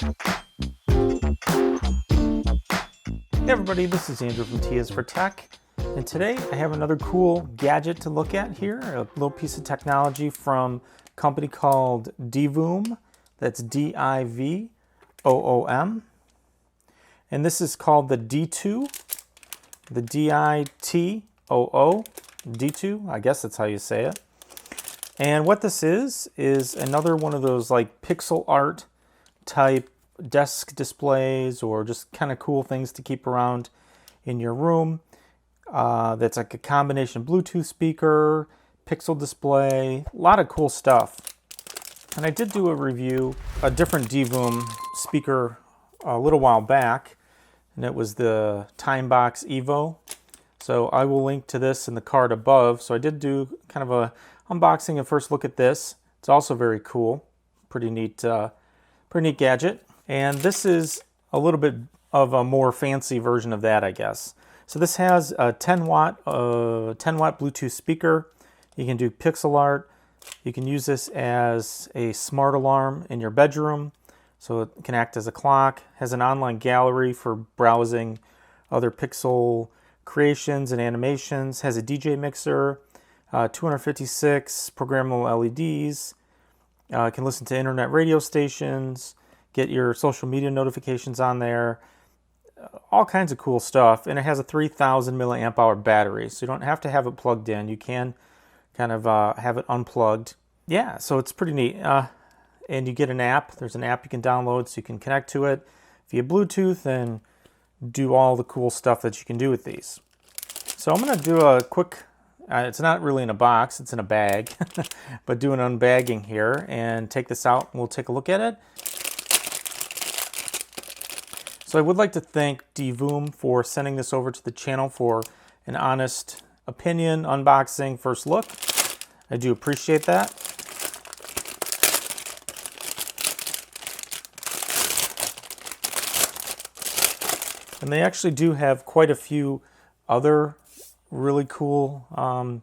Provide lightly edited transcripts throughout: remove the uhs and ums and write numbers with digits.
Hey everybody, this is Andrew from T is for Tech, and today I have another cool gadget to look at here, a little piece of technology from a company called Divoom, that's Divoom, and this is called the Ditoo, the Ditoo, Ditoo, I guess that's how you say it. And what this is another one of those like pixel art type desk displays or just kind of cool things to keep around in your room. That's like a combination Bluetooth speaker, pixel display, a lot of cool stuff. And I did do a review, a different Divoom speaker a little while back, and it was the Timebox Evo. So I will link to this in the card above. So I did do kind of a unboxing and first look at this. It's also very cool, pretty neat gadget. And this is a little bit of a more fancy version of that, I guess. So this has a 10 watt Bluetooth speaker. You can do pixel art. You can use this as a smart alarm in your bedroom. So it can act as a clock. Has an online gallery for browsing other pixel creations and animations. Has a DJ mixer, 256 programmable LEDs. Can listen to internet radio stations, get your social media notifications on there, all kinds of cool stuff. And it has a 3,000 milliamp hour battery, so you don't have to have it plugged in. You can kind of have it unplugged. Yeah, so it's pretty neat. And you get an app. There's an app you can download so you can connect to it via Bluetooth and do all the cool stuff that you can do with these. So I'm going to do a quick, it's not really in a box, it's in a bag, but do an unbagging here and take this out and we'll take a look at it. So I would like to thank Divoom for sending this over to the channel for an honest opinion, unboxing, first look. I do appreciate that. And they actually do have quite a few other really cool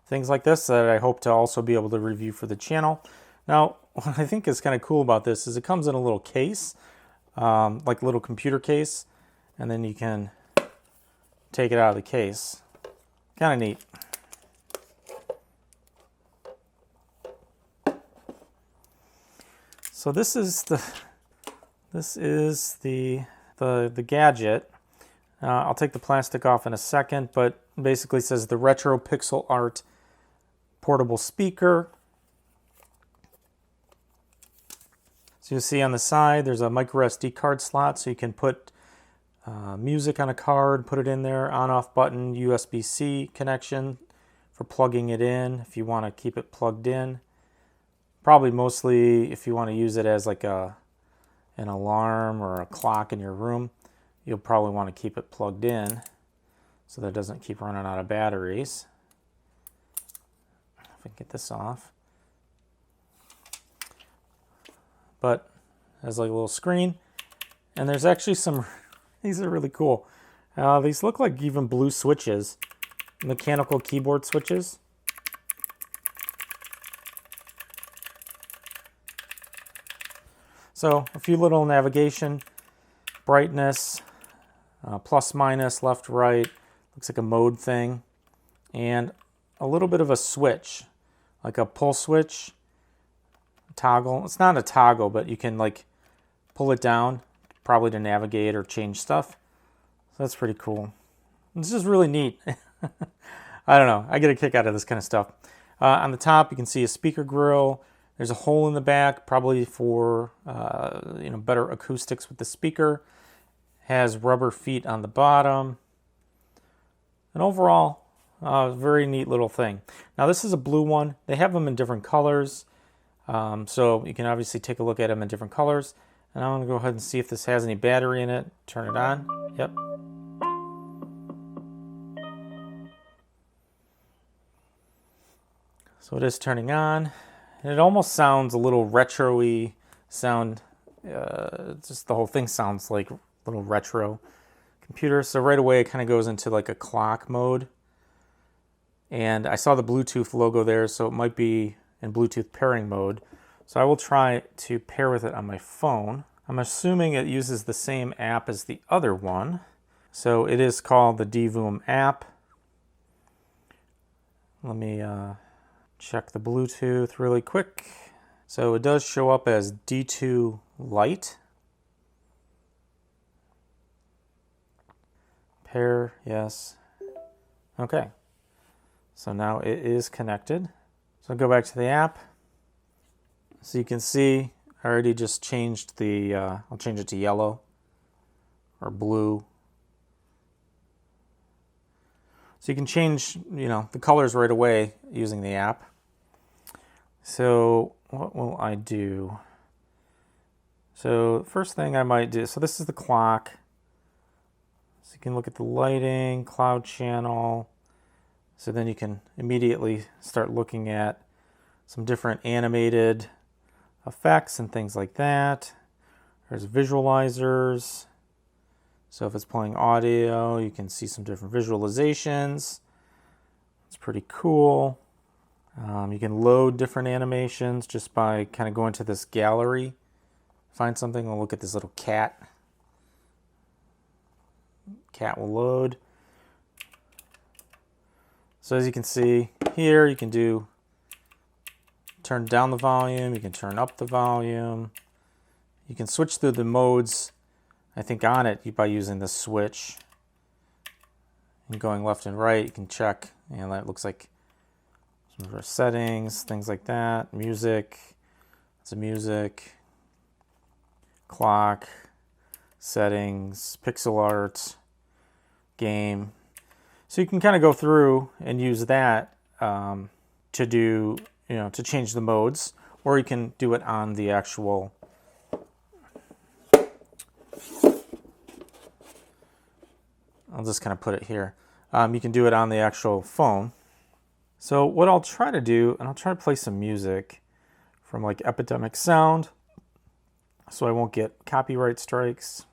things like this that I hope to also be able to review for the channel. Now, what I think is kind of cool about this is it comes in a little case. Like a little computer case, and then you can take it out of the case. Kind of neat. So this is the gadget. I'll take the plastic off in a second, but basically says the Retro Pixel Art Portable Speaker. So you'll see on the side there's a micro SD card slot, so you can put music on a card, put it in there, on-off button, USB-C connection for plugging it in if you want to keep it plugged in. Probably mostly if you want to use it as like an alarm or a clock in your room, you'll probably want to keep it plugged in so that it doesn't keep running out of batteries. If I can get this off. But has like a little screen, and there's actually some, these are really cool. These look like even blue switches, mechanical keyboard switches. So a few little navigation, brightness, plus minus, left, right, looks like a mode thing, and a little bit of a switch, like a pull switch. Toggle. It's not a toggle, but you can like pull it down probably to navigate or change stuff. So that's pretty cool. This is really neat. I don't know. I get a kick out of this kind of stuff. On the top, you can see a speaker grill. There's a hole in the back, probably for better acoustics with the speaker. Has rubber feet on the bottom. And overall, very neat little thing. Now this is a blue one. They have them in different colors. So you can obviously take a look at them in different colors. And I'm going to go ahead and see if this has any battery in it. Turn it on. Yep. So it is turning on. And it almost sounds a little retro-y sound. Just the whole thing sounds like a little retro computer. So right away it kind of goes into like a clock mode. And I saw the Bluetooth logo there, so it might be in Bluetooth pairing mode. So I will try to pair with it on my phone. I'm assuming it uses the same app as the other one. So it is called the Divoom app. Let me check the Bluetooth really quick. So it does show up as D2 Lite. Pair, yes. Okay. So now it is connected. So I'll go back to the app. So you can see I already just changed the, I'll change it to yellow or blue. So you can change, the colors right away using the app. So what will I do? So first thing I might do, so this is the clock. So you can look at the lighting, cloud channel. So then you can immediately start looking at some different animated effects and things like that. There's visualizers. So if it's playing audio, you can see some different visualizations. It's pretty cool. You can load different animations just by kind of going to this gallery. Find something, we'll look at this little cat. Cat will load. So as you can see here, you can turn down the volume, you can turn up the volume. You can switch through the modes, I think, on it by using the switch. And going left and right, you can check, that looks like some of our settings, things like that. Music, it's a music, clock, settings, pixel art, game. So you can kind of go through and use that to do, to change the modes, or you can do it on the actual I'll just kind of put it here. You can do it on the actual phone. So what I'll try to do, and I'll try to play some music from like Epidemic Sound, so I won't get copyright strikes.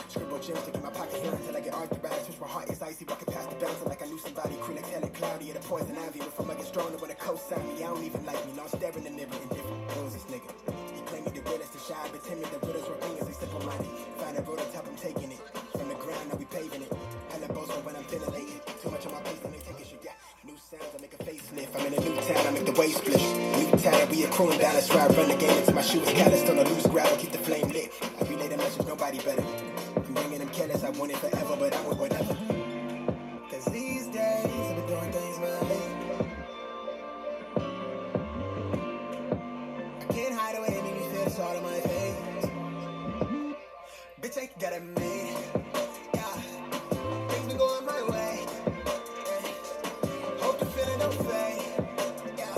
Scribble gems to get my pockets down till I get arthritis. Switch my heart is icy, walking past the bouncer like I knew somebody. Crew like hella cloudy, the poison ivy. If I'm like stronger with a co-sign me, I don't even like me. No, I'm staring in the mirror in different poses, nigga. He claimed me the realest, the shy, but timid. The riddles were fingers, they simple minded. Find a road on top, I'm taking it. From the ground, now we paving it. Hella boastful when I'm ventilating. Too much on my face, let me take a shit, yeah. New sounds, I make a facelift. I'm in a new town, I make the wave split. New town, we a crewing down, that's why I run the game until my shoes calloused on a loose gravel. Keep the flame lit. I relay the message, nobody better. I'm bringing them careless, I want it forever, but I want whatever. Cause these days, I've been doing things my way. I can't hide away, it make me feel this all in my face. Bitch, I got it made. Yeah, things been going my way. Hope the feeling don't fade. Yeah,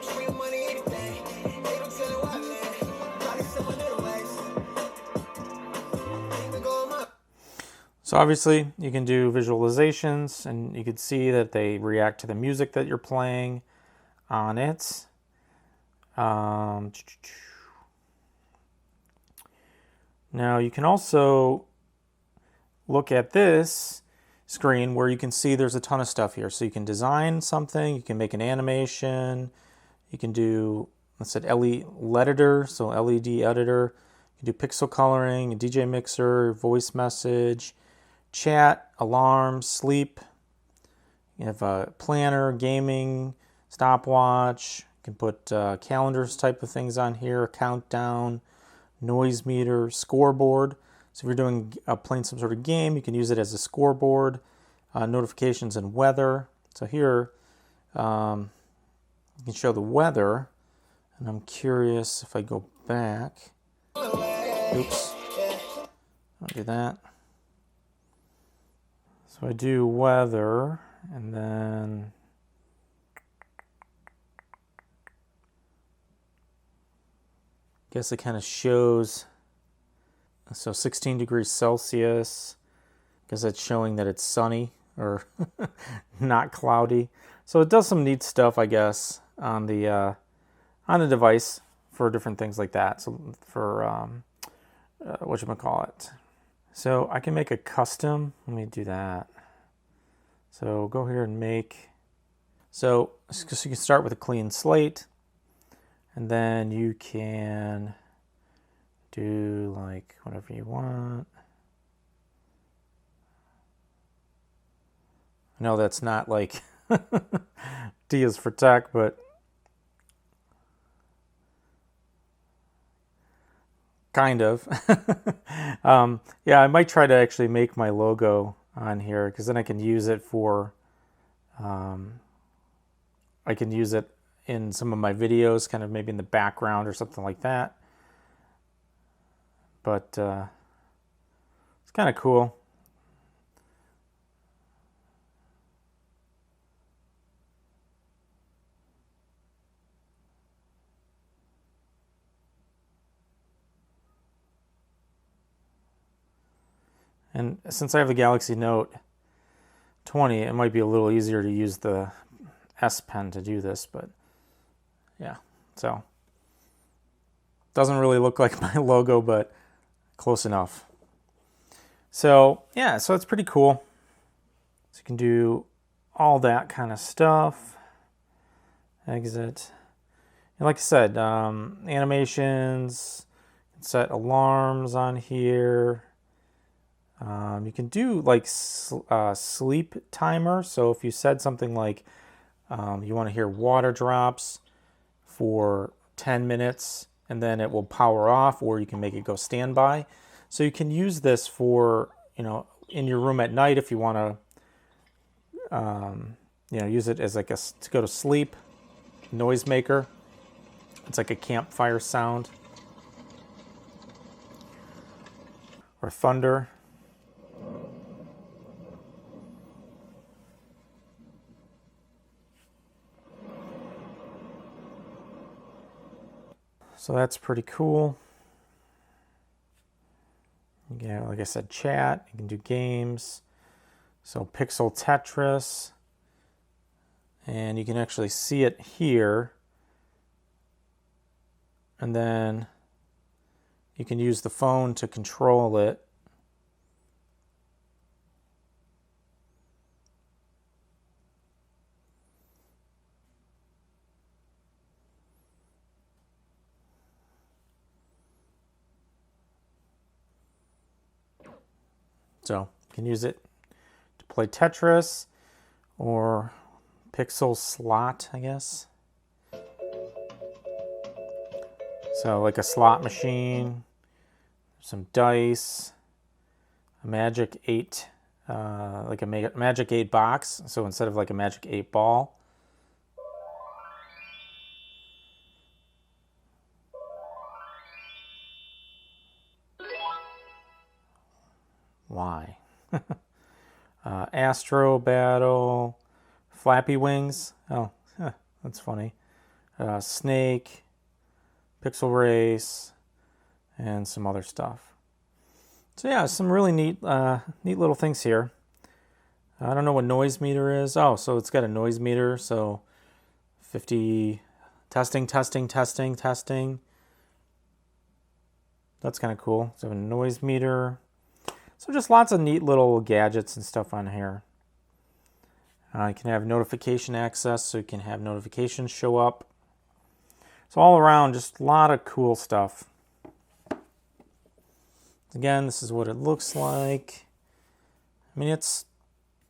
just real money, anything. They don't tell it what, man. Probably someone little ways. Things been going my. So obviously you can do visualizations, and you can see that they react to the music that you're playing on it. Now you can also look at this screen where you can see there's a ton of stuff here. So you can design something, you can make an animation, you can do, let's say, LED editor, so LED editor, you can do pixel coloring, a DJ mixer, voice message, chat, alarm, sleep. You have a planner, gaming, stopwatch. You can put calendars type of things on here, a countdown, noise meter, scoreboard. So if you're doing playing some sort of game, you can use it as a scoreboard. Notifications and weather. So here you can show the weather, and I'm curious if I go back. Oops, I'll do that. So I do weather, and then I guess it kind of shows So 16 degrees Celsius, because it's showing that it's sunny or not cloudy. So it does some neat stuff, I guess, on the device for different things like that. So for whatchamacallit. So I can make a custom. Let me do that. So go here and make. So you can start with a clean slate, and then you can do like whatever you want. I know that's not like D is for tech, but kind of. Yeah, I might try to actually make my logo on here, because then I can use it for, I can use it in some of my videos, kind of maybe in the background or something like that. But it's kind of cool. And since I have the Galaxy Note 20, it might be a little easier to use the S Pen to do this, but yeah, so doesn't really look like my logo, but close enough. So yeah, so it's pretty cool. So you can do all that kind of stuff. Exit. And like I said, animations, set alarms on here. You can do like sleep timer. So if you said something like you want to hear water drops for 10 minutes and then it will power off, or you can make it go standby. So you can use this for, in your room at night if you want to, use it as like to go to sleep noisemaker. It's like a campfire sound. Or thunder. So that's pretty cool. Yeah, like I said, chat. You can do games. So Pixel Tetris. And you can actually see it here. And then you can use the phone to control it. So you can use it to play Tetris or Pixel Slot, I guess. So like a slot machine, some dice, a Magic 8, like a Magic 8 box. So instead of like a Magic 8 ball. Why? Astro Battle, Flappy Wings. Oh, that's funny. Snake, Pixel Race, and some other stuff. So yeah, some really neat little things here. I don't know what noise meter is. Oh, so it's got a noise meter. So 50 testing. That's kind of cool. So a noise meter. So just lots of neat little gadgets and stuff on here. You can have notification access, so you can have notifications show up. So all around, just a lot of cool stuff. Again, this is what it looks like. I mean, it's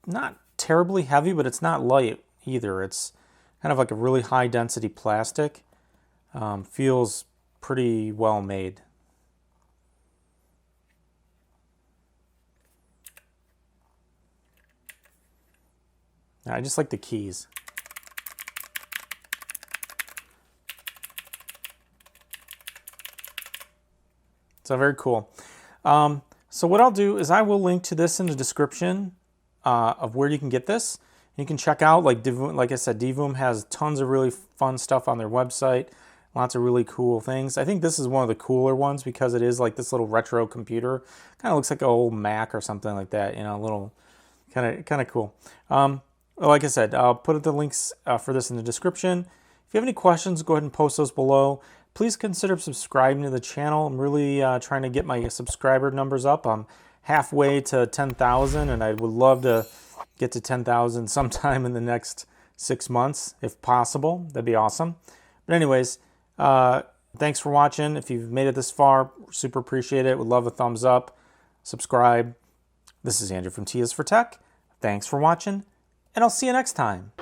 not terribly heavy, but it's not light either. It's kind of like a really high density plastic. Feels pretty well made. I just like the keys. So very cool. So what I'll do is I will link to this in the description of where you can get this. You can check out, like I said, Divoom has tons of really fun stuff on their website. Lots of really cool things. I think this is one of the cooler ones because it is like this little retro computer. Kind of looks like an old Mac or something like that, you know, a little kind of cool. Like I said, I'll put the links for this in the description. If you have any questions, go ahead and post those below. Please consider subscribing to the channel. I'm really trying to get my subscriber numbers up. I'm halfway to 10,000, and I would love to get to 10,000 sometime in the next 6 months, if possible. That'd be awesome. But anyways, thanks for watching. If you've made it this far, super appreciate it. Would love a thumbs up, subscribe. This is Andrew from T is for Tech. Thanks for watching, and I'll see you next time.